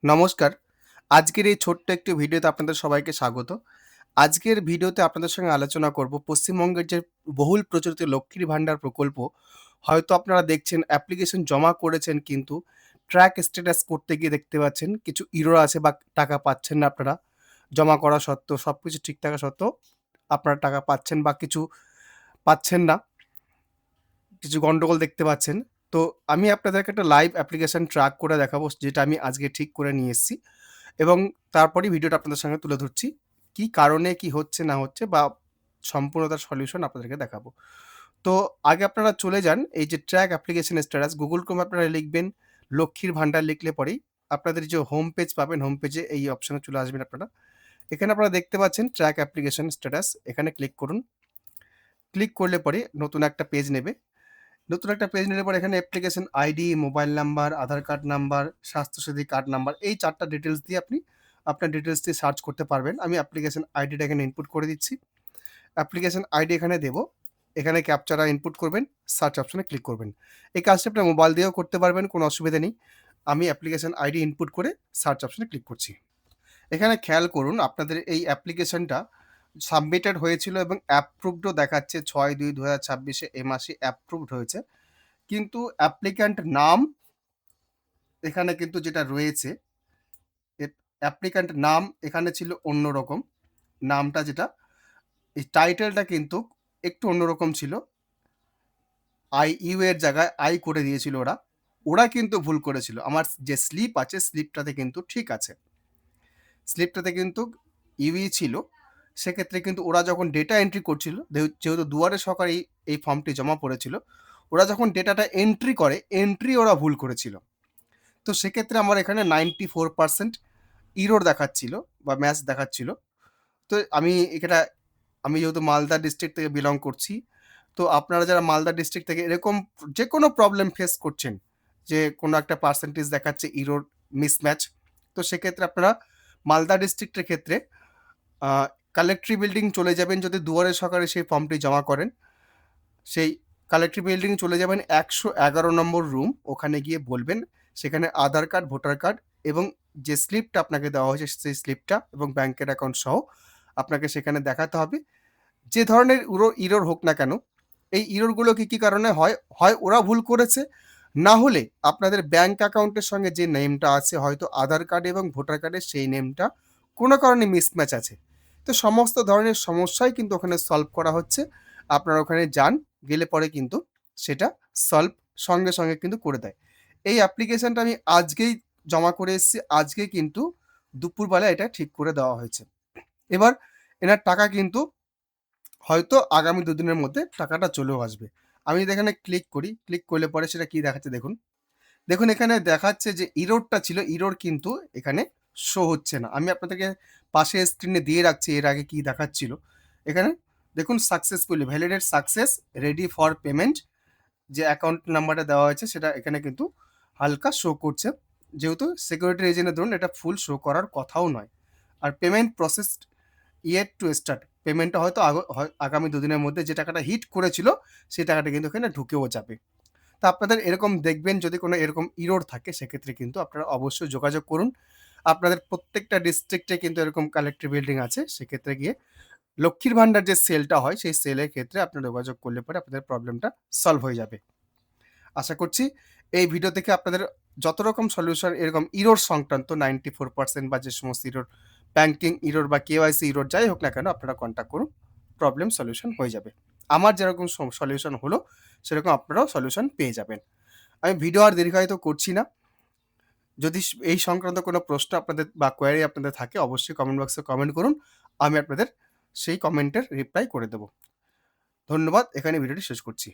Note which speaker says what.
Speaker 1: নমস্কার। আজকের এই ছোট্ট একটি ভিডিওতে আপনাদের সবাইকে স্বাগত। আজকের ভিডিওতে আপনাদের সঙ্গে আলোচনা করব পশ্চিমবঙ্গের যে বহুল প্রচলিত লক্ষ্মীর ভান্ডার প্রকল্প, হয়তো আপনারা দেখছেন অ্যাপ্লিকেশন জমা করেছেন কিন্তু ট্র্যাক স্ট্যাটাস করতে গিয়ে দেখতে পাচ্ছেন কিছু ইরর আছে বা টাকা পাচ্ছেন না আপনারা। জমা করা সত্ত্বেও সবকিছু ঠিক থাকা সত্ত্বেও আপনারা টাকা পাচ্ছেন বা কিছু পাচ্ছেন না। কিছু গন্ডগোল দেখতে পাচ্ছেন। তো আমি আপনাদেরকে একটা লাইভ অ্যাপ্লিকেশন ট্র্যাক করে দেখাবো যেটা আমি আজকে ঠিক করে নিয়ে এসেছি। এবং তারপরেই ভিডিওটা আপনাদের সামনে তুলে ধরছি। কি কারণে কি হচ্ছে না হচ্ছে বা সম্পূর্ণ তার সলিউশন আপনাদেরকে দেখাবো। তো আগে আপনারা চলে যান এই যে ট্র্যাক অ্যাপ্লিকেশন স্ট্যাটাস গুগল ক্রোমে আপনারা লিখবেন লক্ষ্মীর ভান্ডার লিখলে পরেই আপনাদের যে হোম পেজ পাবেন, হোম পেজে এই অপশনে চলে আসবেন আপনারা। এখানে আপনারা দেখতে পাচ্ছেন ট্র্যাক অ্যাপ্লিকেশন স্ট্যাটাস, এখানে ক্লিক করুন। ক্লিক করলে পরে নতুন একটা পেজ নেবে। নতুন একটা পেজ নিলে পরে এখানে application ID, mobile number, Aadhaar card number, Swasthya Sathi card number এই ৪ টা ডিটেইলস দিয়ে আপনি আপনার ডিটেইলস দিয়ে সার্চ করতে পারবেন। আমি অ্যাপ্লিকেশন আইডিটা এখানে ইনপুট করে দিচ্ছি। অ্যাপ্লিকেশন আইডি এখানে দেবো। এখানে ক্যাপচাটা ইনপুট করবেন, সার্চ অপশনে ক্লিক করবেন। এই কাজটা আপনার মোবাইল দিয়েও করতে পারবেন, কোনো অসুবিধা নেই। আমি অ্যাপ্লিকেশন আইডি ইনপুট করে সার্চ অপশনে ক্লিক করছি। এখানে খেয়াল করুন আপনাদের এই অ্যাপ্লিকেশনটা সাবমিটেড হয়েছিল এবং অ্যাপ্রুভডও দেখাচ্ছে ৬/২/২০২৬ এ মাসে অ্যাপ্রুভড হয়েছে। কিন্তু অ্যাপ্লিক্যান্ট নাম এখানে কিন্তু যেটা রয়েছে, অ্যাপ্লিক্যান্ট নাম এখানে ছিল অন্যরকম। নামটা যেটা, এই টাইটেলটা কিন্তু একটু অন্যরকম ছিল। IU এর জায়গায় আই করে দিয়েছিল ওরা। ওরা কিন্তু ভুল করেছিল। আমার যে স্লিপ আছে, স্লিপটাতে কিন্তু ঠিক আছে। স্লিপটাতে কিন্তু ইউই ছিল। সেক্ষেত্রে কিন্তু ওরা যখন ডেটা এন্ট্রি করছিল, যেহেতু দুয়ারে সরকার এই ফর্মটি জমা পড়েছিল, ওরা যখন ডেটাটা এন্ট্রি করে, এন্ট্রি ওরা ভুল করেছিল। তো সেক্ষেত্রে আমার এখানে 94% ইরর দেখাচ্ছিল বা ম্যাচ দেখাচ্ছিল। তো আমি যেহেতু মালদা ডিস্ট্রিক্ট থেকে বিলং করছি, তো আপনারা যারা মালদা ডিস্ট্রিক্ট থেকে এরকম যে কোনো প্রবলেম ফেস করছেন, যে কোনো একটা পার্সেন্টেজ দেখাচ্ছে ইরর, মিসম্যাচ, তো সেক্ষেত্রে আপনারা মালদা ডিস্ট্রিক্টের ক্ষেত্রে আ কালেক্টরি বিল্ডিং চলে যাবেন, যদি দুয়ারে সরকারে সেই ফর্মটি জমা করেন। সেই কালেক্টর বিল্ডিং চলে যাবেন ১১১ নম্বর রুম, ওখানে গিয়ে বলবেন সেখানে আধার কার্ড, ভোটার কার্ড এবং যে স্লিপটা আপনাকে দেওয়া হয়েছে সেই স্লিপটা এবং ব্যাংকের অ্যাকাউন্ট সহ আপনাকে সেখানে দেখাতে হবে। যে ধরনের ইরর হোক না কেন, এই ইররগুলো কি কারণে হয়? হয় ওরা ভুল করেছে, না হলে আপনাদের ব্যাংক অ্যাকাউন্টের সঙ্গে যে নেমটা আছে হয়তো আধার কার্ড এবং ভোটার কার্ডের সেই নেমটা কোনো কারণে মিসম্যাচ আছে। তো সমস্ত ধরনের সমস্যাই কিন্তু ওখানে সলভ করা হচ্ছে। আপনারা ওখানে যান, গেলে পরে কিন্তু সেটা সলভ সঙ্গে কিন্তু করে দেয়। এই অ্যাপ্লিকেশনটা আমি আজকেই জমা করে এসেছি। আজকেই কিন্তু দুপুরবেলা এটা ঠিক করে দেওয়া হয়েছে। এবার এনার টাকা কিন্তু হয়তো আগামী ২ দিনের মধ্যে টাকাটা চলেও আসবে। আমি যদি এখানে ক্লিক করি, ক্লিক করলে পরে সেটা কি দেখাচ্ছে দেখুন। দেখুন এখানে দেখাচ্ছে যে ইররটা ছিল, ইরর কিন্তু এখানে শো হচ্ছে না। আমি আপনাদেরকে পাশে স্ক্রিনে দিয়ে রাখছি এর আগে কি দেখাচ্ছিল। এখানে দেখুন successfully validate success, ready for payment, যে অ্যাকাউন্ট নাম্বারটা দেওয়া হয়েছে সেটা এখানে কিন্তু হালকা শো করছে। যেহেতু সিকিউরিটি রিজনের ধরুন এটা ফুল শো করার কথাও নয়। আর payment processed yet to start, পেমেন্টটা হয়তো আগামী ২ দিনের মধ্যে যে টাকাটা হিট করেছিল সেই টাকাটা কিন্তু এখানে ঢুকেও যাবে। তো আপনাদের এরকম দেখবেন যদি কোনো এরকম ইরর থাকে সেক্ষেত্রে কিন্তু আপনারা অবশ্যই যোগাযোগ করুন। আপনাদের প্রত্যেকটা ডিস্ট্রিক্টে কিন্তু এরকম কালেক্টর বিল্ডিং আছে। সেক্ষেত্রে গিয়ে লক্ষ্মীর ভান্ডার যে সেলটা হয় সেই সেলের ক্ষেত্রে আপনারা যোগাযোগ করলে পরে আপনাদের প্রবলেমটা সলভ হয়ে যাবে। আশা করছি এই ভিডিও থেকে আপনাদের যত রকম সলিউশন এরকম ইরর সংক্রান্ত 94% বা যে সমস্ত ইরর, ব্যাংকিং ইরর বা কেওয়াইসি ইরর যাই হোক না কেন আপনারা কন্টাক্ট করুন। প্রবলেম সলিউশন হয়ে যাবে। আমার যেরকম সলিউশন হলো সেরকম আপনারাও সলিউশন পেয়ে যাবেন। আমি ভিডিও আর দীর্ঘায়িত করছি না। যদি এই সংক্রান্ত কোনো প্রশ্ন আপনাদের বা কোয়েরি আপনাদের থাকে অবশ্যই কমেন্ট বক্সে কমেন্ট করুন। আমি আপনাদের সেই কমেন্টের রিপ্লাই করে দেব। ধন্যবাদ। এখানে ভিডিওটি শেষ করছি।